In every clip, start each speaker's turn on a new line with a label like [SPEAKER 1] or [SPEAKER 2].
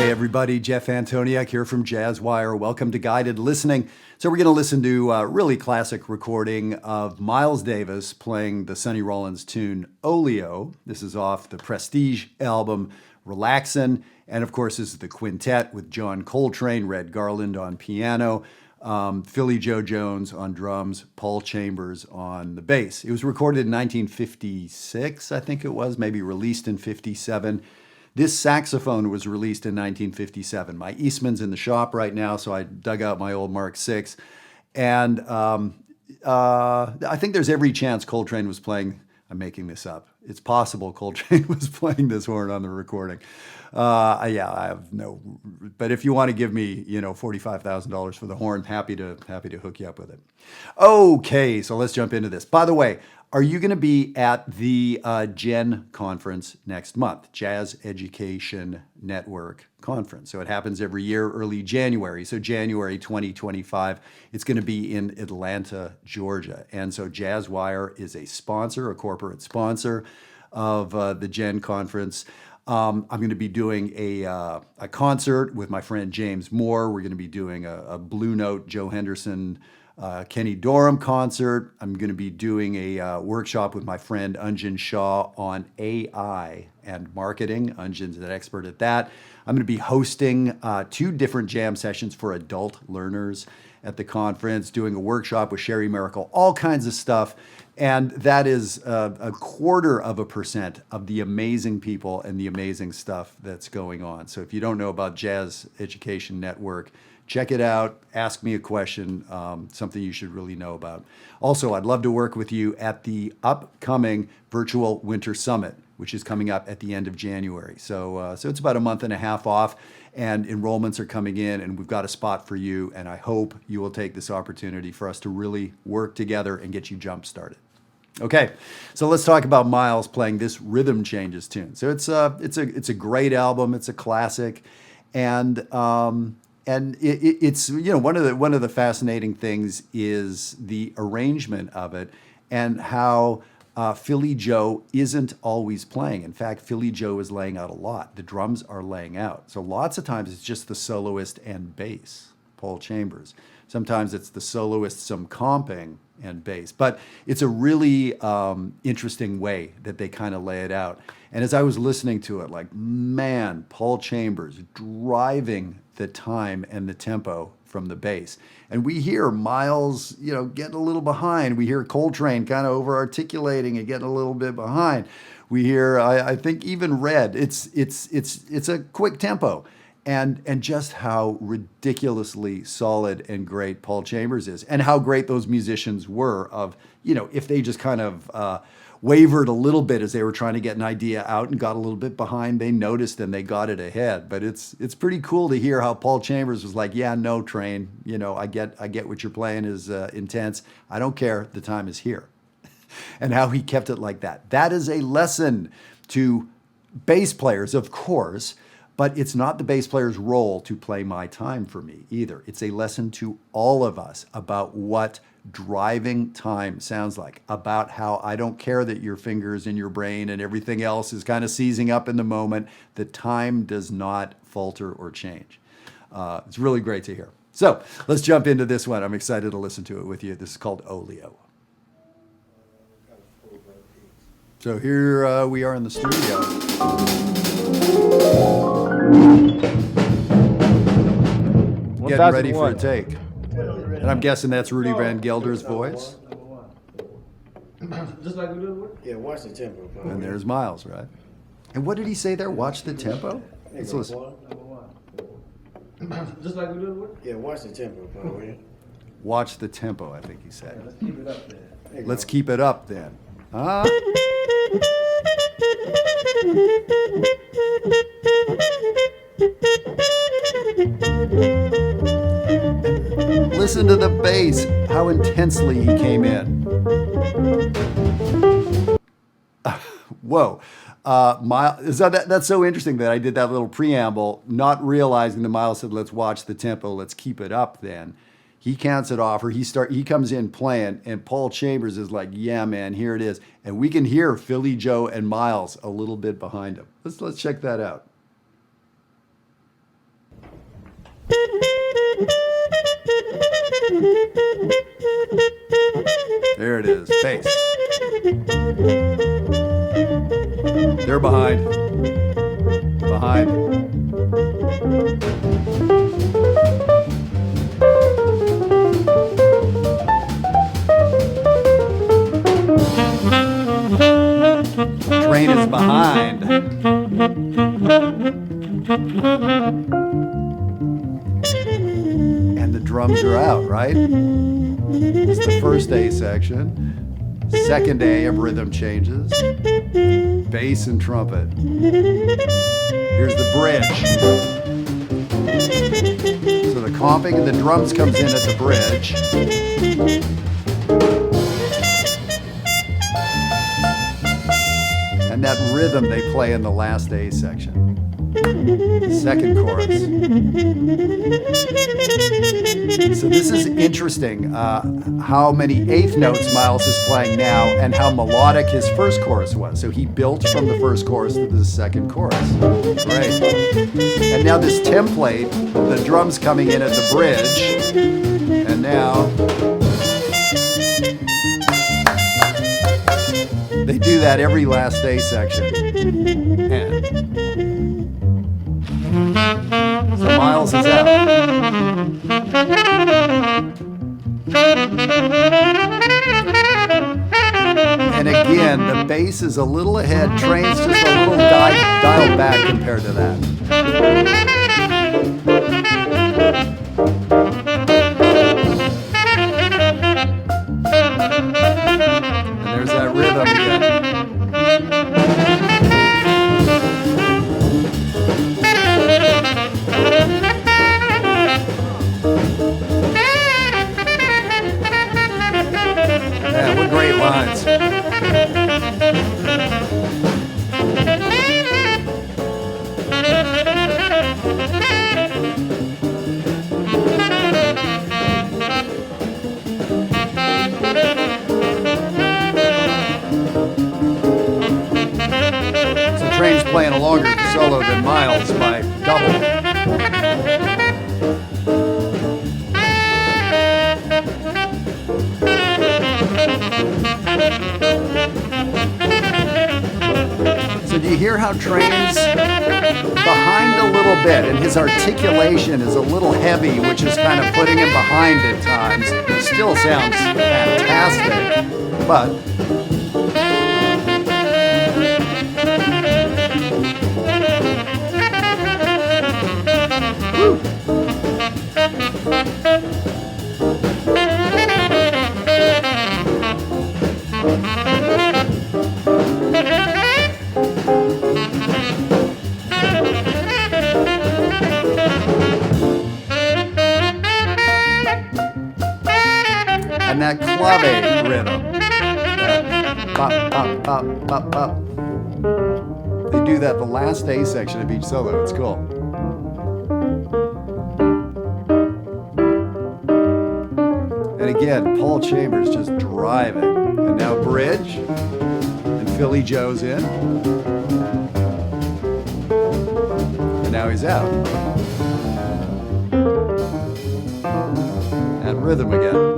[SPEAKER 1] Hey everybody, Jeff Antoniuk here from Jazzwire. Welcome to Guided Listening. So we're going to listen to a really classic recording of Miles Davis playing the Sonny Rollins tune Oleo. This is off the Prestige album Relaxin'. And of course, this is the quintet with John Coltrane, Red Garland on piano, Philly Joe Jones on drums, Paul Chambers on the bass. It was recorded in 1956, I think it was, maybe released in 57. This saxophone was released in 1957. My Eastman's in the shop right now, so I dug out my old Mark VI. And I think there's every chance Coltrane was playing, I'm making this up. It's possible Coltrane was playing this horn on the recording. Yeah, I have no, but if you want to give me, $45,000 for the horn, happy to hook you up with it. Okay, so let's jump into this. By the way, are you going to be at the JEN conference next month, Jazz Education Network Conference? So it happens every year, early January. So January 2025, it's going to be in Atlanta, Georgia. And so Jazzwire is a sponsor, a corporate sponsor of the JEN conference. I'm going to be doing a concert with my friend James Moore. We're going to be doing a Blue Note, Joe Henderson, Kenny Dorham concert. I'm going to be doing a workshop with my friend Anjan Shah on AI and marketing. Anjan's an expert at that. I'm going to be hosting 2 different jam sessions for adult learners at the conference, doing a workshop with Sherry Miracle, all kinds of stuff. And that is a 0.25% of the amazing people and the amazing stuff that's going on. So if you don't know about Jazz Education Network, check it out. Ask me a question, something you should really know about. Also, I'd love to work with you at the upcoming Virtual Winter Summit, which is coming up at the end of January. So it's about a month and a half off, and enrollments are coming in, and we've got a spot for you, and I hope you will take this opportunity for us to really work together and get you jump-started. Okay, so let's talk about Miles playing this Rhythm Changes tune. So it's a great album. It's a classic, and it's one of the fascinating things is the arrangement of it and how Philly Joe isn't always playing. In fact, Philly Joe is laying out a lot. The drums are laying out. So lots of times it's just the soloist and bass, Paul Chambers. Sometimes it's the soloist, some comping, and bass. But it's a really interesting way that they kind of lay it out. And as I was listening to it, like, man, Paul Chambers driving the time and the tempo from the bass. And we hear Miles, getting a little behind. We hear Coltrane kind of over-articulating and getting a little bit behind. We hear, I think even Red, it's a quick tempo. And just how ridiculously solid and great Paul Chambers is, and how great those musicians were of, if they just kind of wavered a little bit as they were trying to get an idea out and got a little bit behind, they noticed and they got it ahead. But it's pretty cool to hear how Paul Chambers was like, yeah, no, Train, I get what you're playing is intense. I don't care. The time is here. And how he kept it like that. That is a lesson to bass players, of course, but it's not the bass player's role to play my time for me either. It's a lesson to all of us about what driving time sounds like, about how I don't care that your fingers and your brain and everything else is kind of seizing up in the moment. The time does not falter or change. It's really great to hear. So let's jump into this one. I'm excited to listen to it with you. This is called Oleo. So here we are in the studio. Getting ready for a take. And I'm guessing that's Rudy Van Gelder's voice.
[SPEAKER 2] Just like we do. Yeah, watch the tempo.
[SPEAKER 1] And there's Miles, right? And what did he say there? Watch the tempo? Let's listen.
[SPEAKER 2] Just like we do. Yeah, watch the tempo.
[SPEAKER 1] Watch the tempo, I think he said.
[SPEAKER 2] Let's keep it up then.
[SPEAKER 1] Let's keep it up then. Huh? Listen to the bass, how intensely he came in. Whoa. Miles, that's so interesting that I did that little preamble, not realizing that Miles said, let's watch the tempo, let's keep it up then. He counts it off, or he comes in playing, and Paul Chambers is like, yeah, man, here it is. And we can hear Philly Joe and Miles a little bit behind him. Let's check that out. There it is, bass. They're behind. Behind. Train is behind. And the drums are out, right? It's the first A section. Second A of rhythm changes. Bass and trumpet. Here's the bridge. So the comping and the drums comes in at the bridge. And that rhythm they play in the last A section. Second chorus. So this is interesting, how many eighth notes Miles is playing now and how melodic his first chorus was. So he built from the first chorus to the second chorus. Great. And now this template, the drums coming in at the bridge, and now they do that every last A section. And so Miles is out. And again, the bass is a little ahead, train's just a little dialed back compared to that. And there's that rhythm again. Man, what great lines. So Train's playing a longer solo than Miles by double. So do you hear how Train's behind a little bit, and his articulation is a little heavy, which is kind of putting him behind at times. It still sounds fantastic, but woo. And that clave rhythm, that pop, pop, pop, pop, pop. They do that the last A section of each solo. It's cool. And again, Paul Chambers just driving. And now bridge, and Philly Joe's in. And now he's out. And rhythm again.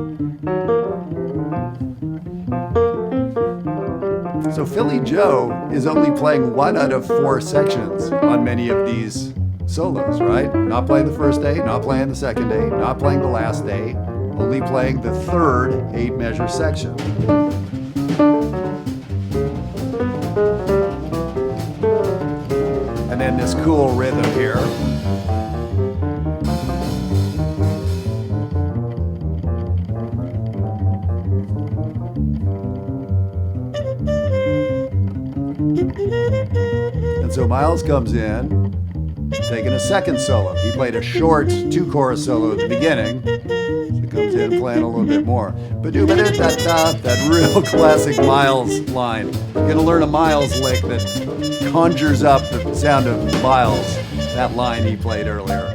[SPEAKER 1] So Philly Joe is only playing 1 out of 4 sections on many of these solos, right? Not playing the first A, not playing the second A, not playing the last A, only playing the third 8-measure section. And then this cool rhythm here. And so Miles comes in, taking a second solo. He played a short 2-chorus solo at the beginning. So he comes in playing a little bit more. That real classic Miles line. You're gonna learn a Miles lick that conjures up the sound of Miles. That line he played earlier.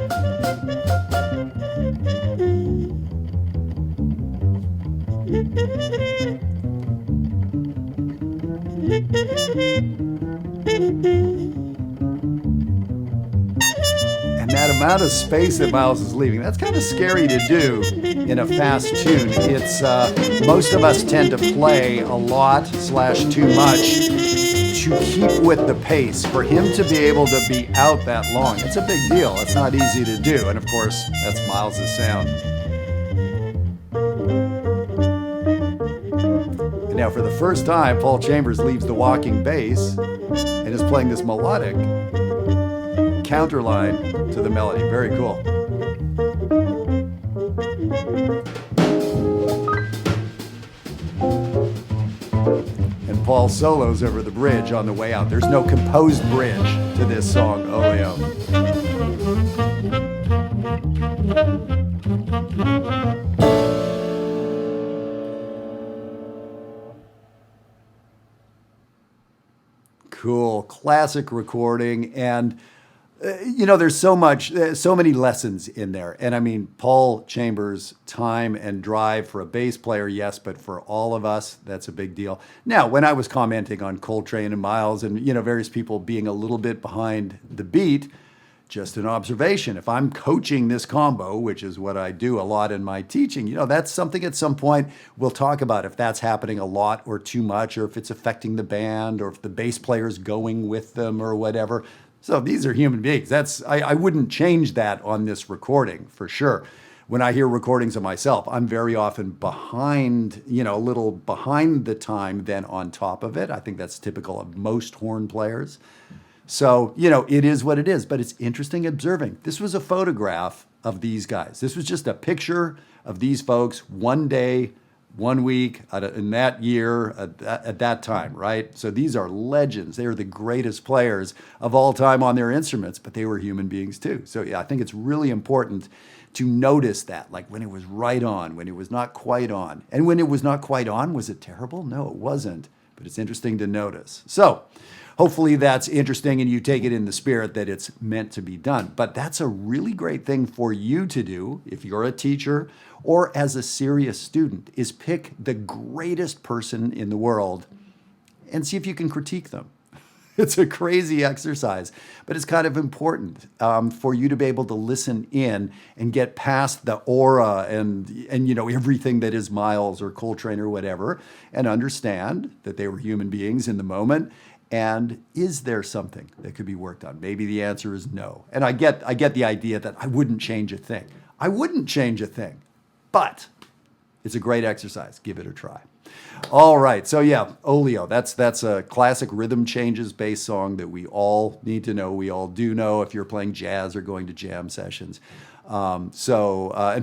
[SPEAKER 1] And that amount of space that Miles is leaving, that's kind of scary to do in a fast tune. It's most of us tend to play a lot / too much to keep with the pace. For him to be able to be out that long, it's a big deal. It's not easy to do. And of course, that's Miles' sound. And now for the first time, Paul Chambers leaves the walking bass and is playing this melodic counterline to the melody. Very cool. And Paul solos over the bridge on the way out. There's no composed bridge to this song, Oleo. Cool, classic recording. And there's so many lessons in there. And I mean, Paul Chambers' time and drive for a bass player, yes, but for all of us, that's a big deal. Now, when I was commenting on Coltrane and Miles and, various people being a little bit behind the beat, just an observation. If I'm coaching this combo, which is what I do a lot in my teaching, that's something at some point we'll talk about if that's happening a lot or too much, or if it's affecting the band, or if the bass player's going with them or whatever. So these are human beings. I wouldn't change that on this recording for sure. When I hear recordings of myself, I'm very often behind, a little behind the time than on top of it. I think that's typical of most horn players. So, it is what it is, but it's interesting observing. This was a photograph of these guys. This was just a picture of these folks one day, 1 week in that year at that time, right? So these are legends. They are the greatest players of all time on their instruments, but they were human beings too. So yeah, I think it's really important to notice that, like when it was right on, when it was not quite on. And when it was not quite on, was it terrible? No, it wasn't, but it's interesting to notice. So hopefully that's interesting and you take it in the spirit that it's meant to be done. But that's a really great thing for you to do if you're a teacher or as a serious student, is pick the greatest person in the world and see if you can critique them. It's a crazy exercise, but it's kind of important for you to be able to listen in and get past the aura and everything that is Miles or Coltrane or whatever, and understand that they were human beings in the moment. And is there something that could be worked on? Maybe the answer is no. And I get the idea that I wouldn't change a thing. I wouldn't change a thing, but it's a great exercise. Give it a try. All right, so yeah, Oleo, that's a classic rhythm changes bass song that we all need to know. We all do know if you're playing jazz or going to jam sessions. And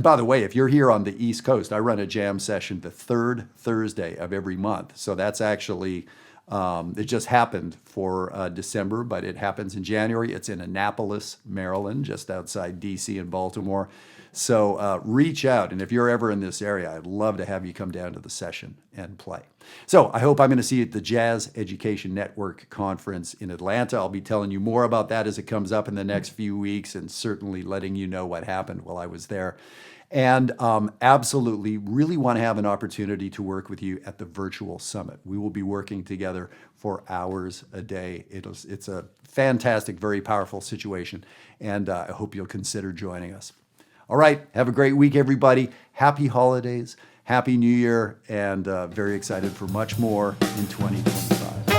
[SPEAKER 1] by the way, if you're here on the East Coast, I run a jam session the third Thursday of every month. So that's actually... it just happened for December, but it happens in January. It's in Annapolis, Maryland, just outside D.C. and Baltimore. So reach out, and if you're ever in this area, I'd love to have you come down to the session and play. So I hope I'm going to see you at the Jazz Education Network Conference in Atlanta. I'll be telling you more about that as it comes up in the next few weeks, and certainly letting you know what happened while I was there. And absolutely really want to have an opportunity to work with you at the virtual summit. We will be working together for hours a day. It's a fantastic, very powerful situation, and I hope you'll consider joining us. All right, have a great week, everybody. Happy holidays, Happy New Year, and very excited for much more in 2025.